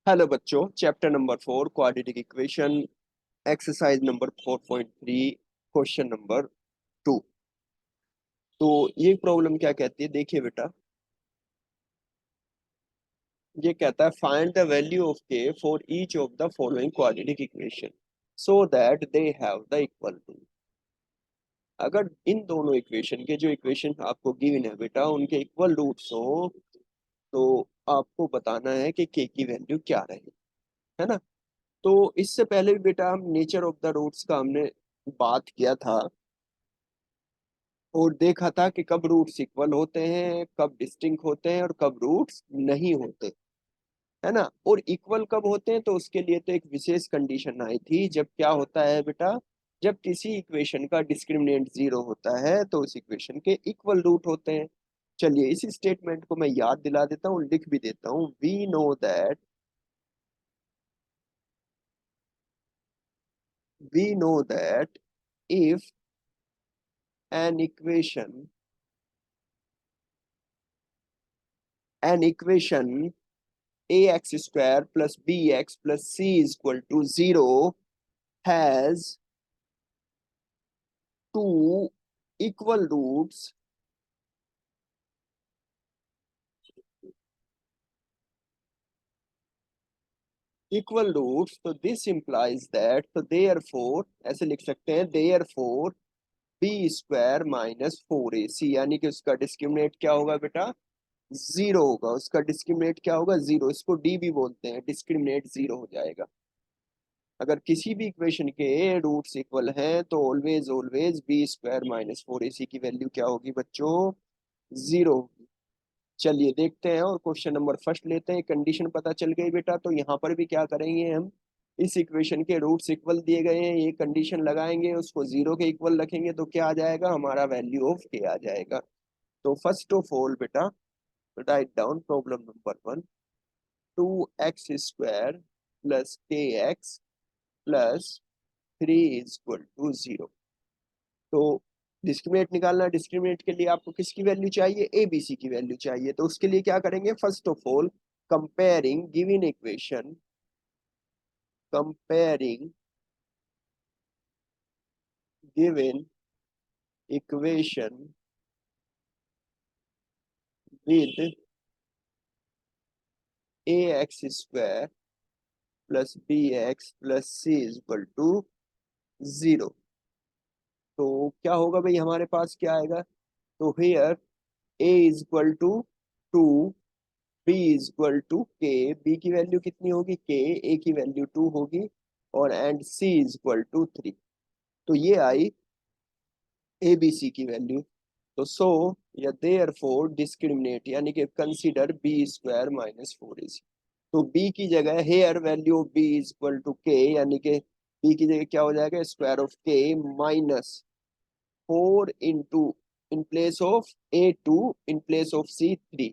Hello बच्चों, chapter number 4 quadratic equation, exercise number 4.3, question number 2। तो ये प्रॉब्लम क्या कहती है, देखिए बेटा। ये कहता है find the value of k for each of the following quadratic equation so that they have the equal root. अगर इन दोनों इक्वेशन के जो इक्वेशन आपको गिवन है बेटा, उनके इक्वल रूट्स हो तो आपको बताना है कि के की वैल्यू क्या रहेगी, है ना। तो इससे पहले भी बेटा हम नेचर ऑफ द रूट्स का हमने बात किया था और देखा था कि कब रूट्स इक्वल होते हैं, कब डिस्टिंक्ट होते हैं और कब रूट्स नहीं होते, है ना। और इक्वल कब होते हैं तो उसके लिए तो एक विशेष कंडीशन आई थी। जब क्या होता है बेटा, जब किसी इक्वेशन का डिस्क्रिमिनेंट जीरो होता है तो उस इक्वेशन के इक्वल रूट होते हैं। चलिए इस स्टेटमेंट को मैं याद दिला देता हूँ, लिख भी देता हूँ। We know that if an equation an equation ax square plus bx plus c is equal to 0 has two equal roots तो this implies that, तो therefore ऐसे लिख सकते हैं, therefore b square minus 4ac, यानी कि उसका डिस्क्रिमिनेट क्या होगा बेटा, जीरो होगा। उसका डिस्क्रिमिनेट क्या होगा, जीरो। इसको डी भी बोलते हैं, डिस्क्रिमिनेट जीरो हो जाएगा। अगर किसी भी इक्वेशन के रूट्स इक्वल हैं तो always always be square minus 4ac की वैल्यू क्या होगी बच्चों, जीरो होगी। चलिए देखते हैं और क्वेश्चन नंबर फर्स्ट लेते हैं। कंडीशन पता चल गई बेटा, तो यहाँ पर भी क्या करेंगे हम, इस इक्वेशन के रूट्स इक्वल दिए गए हैं, ये कंडीशन लगाएंगे, उसको जीरो के इक्वल रखेंगे तो क्या आ जाएगा, हमारा वैल्यू ऑफ के आ जाएगा। तो फर्स्ट ऑफ ऑल बेटा, write down problem number 1। 2x plus के एक्स प्लस 3 = 0। तो डिस्क्रिमिनेंट निकालना, डिस्क्रिमिनेंट के लिए आपको किसकी वैल्यू चाहिए, ए बी सी की वैल्यू चाहिए। तो उसके लिए क्या करेंगे, first of all comparing comparing given equation with a x square plus b x plus c is equal to 0। तो क्या होगा भाई, हमारे पास क्या आएगा, तो here a is equal to 2, b is equal to k, b की वैल्यू कितनी होगी के, ए की वैल्यू 2 होगी, और and c is equal to 3। तो ये आई ए बी सी की वैल्यू। तो सो या देयरफॉर डिस्क्रिमिनेट, यानी कि consider B square minus 4ac। तो बी की जगह here value b is equal to k, यानी कि बी की जगह क्या हो जाएगा, square of k minus 4 into, in place of a2, in place of c3।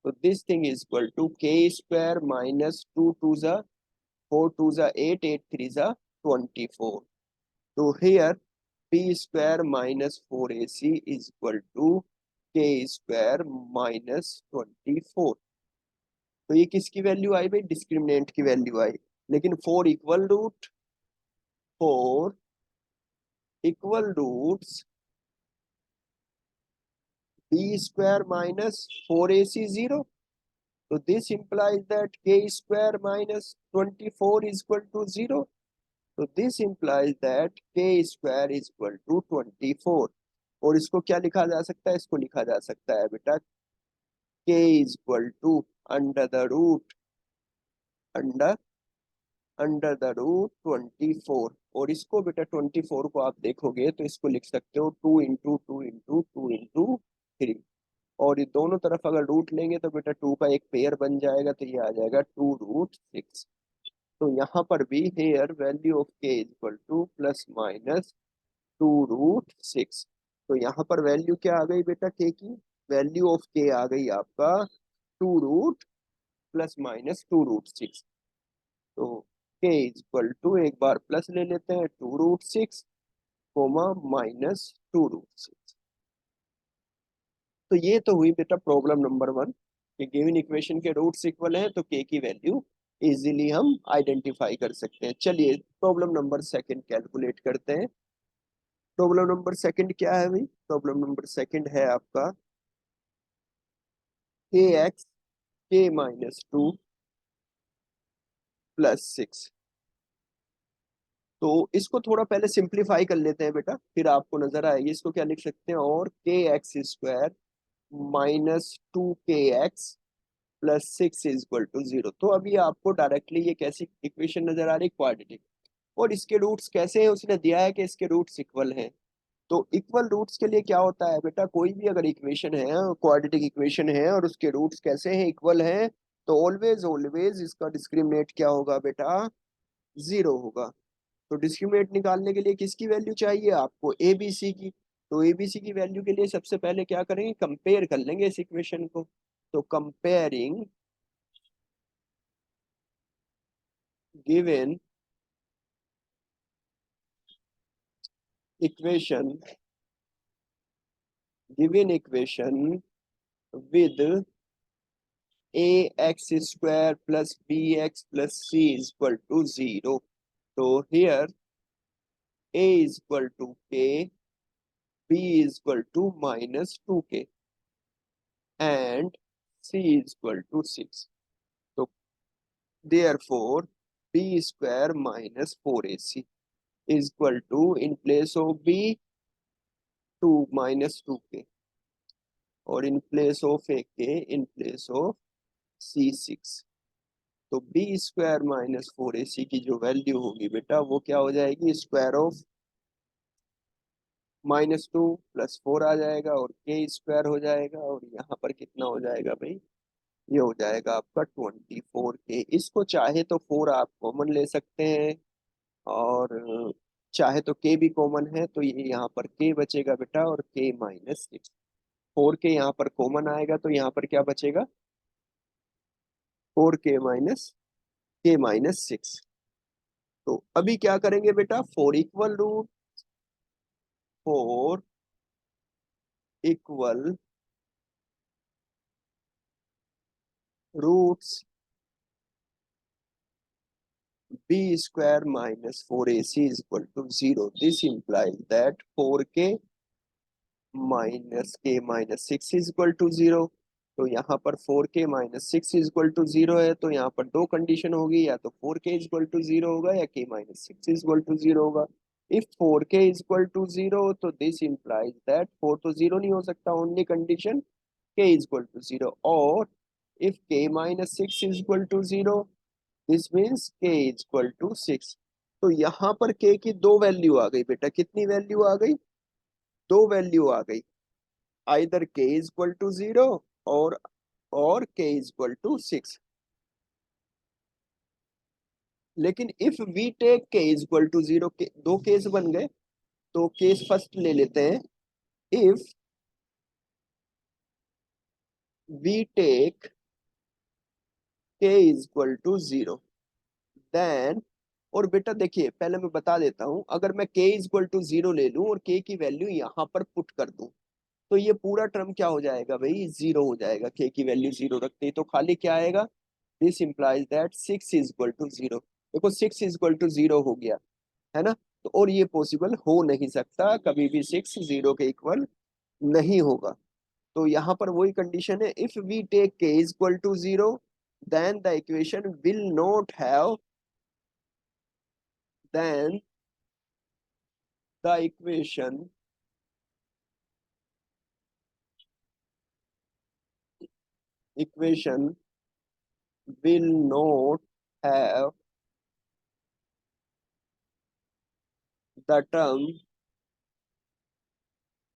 so this thing is equal to k square minus 2 2 za 4 2 za 8 8 3 za 24। so here b square minus 4ac is equal to k square minus 24। तो ये किसकी value आई भाई, discriminant की value आई। लेकिन for equal roots b square minus 4ac 0। So this implies that k square minus 24 is equal to 0. So this implies that k square is equal to 24। और इसको क्या लिखा जा सकता है, इसको लिखा जा सकता है बेटा k is equal to under the root under under the root 24। और इसको बेटा 24 को आप देखोगे तो इसको लिख सकते हो 2 × 2 × 2 × 3। और ये दोनों तरफ अगर रूट लेंगे तो बेटा 2 का एक पेयर बन जाएगा, तो ये आ जाएगा 2√6। तो यहाँ पर भी हेयर वैल्यू ऑफ के is equal two plus minus 2√6। तो यहाँ पर वैल्यू क्या आ गई बेटा, के की वैल्यू ऑफ के आ गई आपका 2 रूट प्लस माइनस 2√6। तो के इज इक्वल टू, एक बार प्लस ले लेते हैं, 2√6 कोमा माइनस 2√6। तो ये तो हुई बेटा प्रॉब्लम नंबर 1 कि गिवन इक्वेशन के रूट्स इक्वल हैं तो के की वैल्यू इजीली हम आइडेंटिफाई कर सकते हैं। चलिए प्रॉब्लम नंबर सेकंड कैलकुलेट करते हैं। प्रॉब्लम नंबर सेकंड क्या है भाई? प्रॉब्लम नंबर सेकंड है आपका के एक्स के माइनस टू प्लस सिक्स। तो इसको थोड़ा पहले सिंप्लीफाई कर लेते हैं बेटा, फिर आपको नजर आएगी। इसको क्या लिख सकते हैं? और k x square minus two k x plus six is equal to zero. तो अभी आपको डायरेक्टली ये कैसी इक्वेशन नजर आ रही? क्वाड्रेटिक। और इसके रूट्स कैसे हैं? उसने दिया है कि इसके रूट्स इक्वल हैं। तो इक्वल रूट्स के लिए क्या होता है बेटा? कोई भी अगर इक्वेशन है, क्वाड्रेटिक इक्वेशन है, और उसके रूट्स कैसे हैं? इक्वल हैं, तो ऑलवेज ऑलवेज इसका डिस्क्रिमिनेट क्या होगा बेटा? जीरो होगा। तो डिस्क्रिमिनेट निकालने के लिए किसकी वैल्यू चाहिए आपको? एबीसी की। तो एबीसी की वैल्यू के लिए सबसे पहले क्या करेंगे? कंपेयर कर लेंगे इस इक्वेशन को। तो comparing given equation with a x square plus b x plus c is equal to zero. तो here a is equal to k, b is equal to minus 2k, and c is equal to 6. So therefore b square minus 4ac is equal to, in place of b, 2 minus 2k, और in place of ak, in place of c 6। तो B square minus four A C की जो value होगी बेटा वो क्या हो जाएगी? Square of minus two plus four आ जाएगा, और के स्क्वायर हो जाएगा, और यहाँ पर कितना हो जाएगा भाई? ये हो जाएगा आपका 24k। इसको चाहे तो फोर आप कॉमन ले सकते हैं, और चाहे तो के भी कॉमन है, तो ये यहाँ पर के बचेगा बेटा, और के माइनस सिक्स। फोर के यहाँ पर कॉमन आएगा, तो यहाँ पर क्या बचेगा? के माइनस सिक्स। तो अभी क्या करेंगे बेटा? For equal roots b square minus 4ac is equal to 0. This implies that 4k minus k minus 6 is equal to 0. तो यहाँ पर 4k minus 6 is equal to 0 है, तो यहाँ पर दो कंडीशन होगी, या तो 4k is equal to 0 होगा, या k minus 6 is equal to 0 होगा। If 4k is equal to 0, तो this implies that 4 तो 0 नहीं हो सकता, only condition k is equal to 0। और if k minus 6 is equal to 0, this means k is equal to six. तो यहाँ पर k की दो वैल्यू आ गई बेटा। कितनी वैल्यू आ गई? दो वैल्यू आ गई। Either k is equal to zero, और k is equal to six. लेकिन if we take k is equal to zero, दो केस बन गए। तो केस फर्स्ट ले लेते हैं। If we take k is equal to zero, then, और बेटा देखिए पहले मैं बता देता हूं, अगर मैं k is equal to zero ले लूं और k की वैल्यू यहां पर पुट कर दूं, तो ये पूरा टर्म क्या हो जाएगा भाई? जीरो हो जाएगा। के की वैल्यू जीरो रखते ही तो खाली क्या आएगा? This implies that six is equal to zero. देखो six is equal to zero हो गया, है ना? तो और ये पॉसिबल हो नहीं सकता, कभी भी सिक्स जीरो के इक्वल नहीं होगा। तो यहाँ पर वही कंडीशन है, if we take k is equal to zero, then the equation will not have, then the equation will not have the term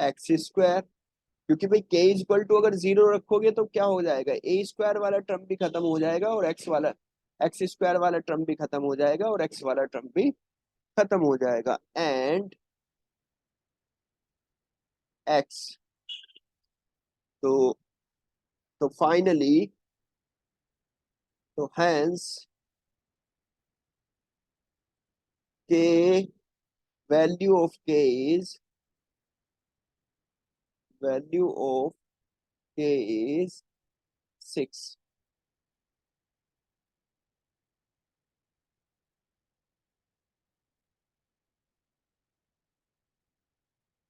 x square. क्योंकि भाई के इज इक्वल टू अगर जीरो रखोगे तो क्या हो जाएगा? ए स्क्वायर वाला टर्म भी खत्म हो जाएगा, और एक्स स्क्वायर वाला टर्म भी खत्म हो जाएगा, और एक्स वाला टर्म भी खत्म हो जाएगा। एंड एक्स, तो फाइनली, तो हैंस के वैल्यू ऑफ के इज वैल्यू ऑफ के इज सिक्स।